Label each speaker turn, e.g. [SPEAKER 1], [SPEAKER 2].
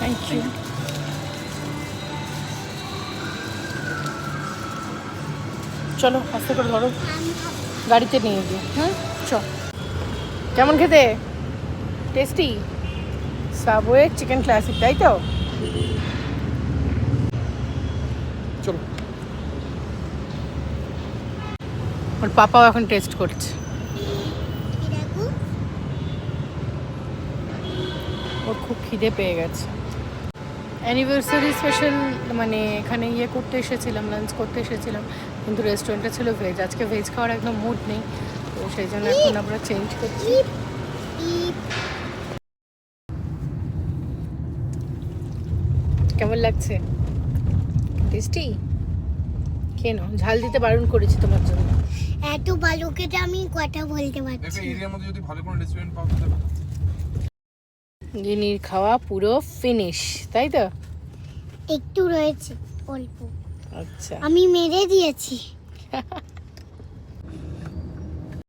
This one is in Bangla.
[SPEAKER 1] Thank you. চলো আস্তে করে ধরো, গাড়িতে নিয়ে গিয়ে। চ। কেমন খেতে? টেস্টি? সাবওয়ে চিকেন ক্লাসিক, তাই তো? চলো। ওর পাপাও এখন টেস্ট করছে। ওর খুব খিদে পেয়ে গেছে। অ্যানিভার্সারি স্পেশাল মানে এখানে ইয়ে করতে এসেছিলাম, লাঞ্চ করতে এসেছিলাম, কিন্তু রেস্টুরেন্টটা ছিল ভেজ। আজকে ভেজ খাওয়ার একদম মুড নেই, তো সেই জন্য এখন আমরা চেঞ্জ করছি। কেমন লাগছে? টেস্টি? কেন ঝাল দিতে বারণ করেছি তোমার জন্য।
[SPEAKER 2] এত ভালো খেতে আমি কথা বলতে পারছি না।
[SPEAKER 3] এরিয়ার মধ্যে যদি ভালো কোনো রেস্টুরেন্ট পাওয়া যেতে পারে।
[SPEAKER 1] গিনির খাওয়া পুরো ফিনিশ, তাই তো?
[SPEAKER 2] একটু রয়েছে অল্প,
[SPEAKER 1] আচ্ছা।
[SPEAKER 2] আমি মেরে দিয়েছি।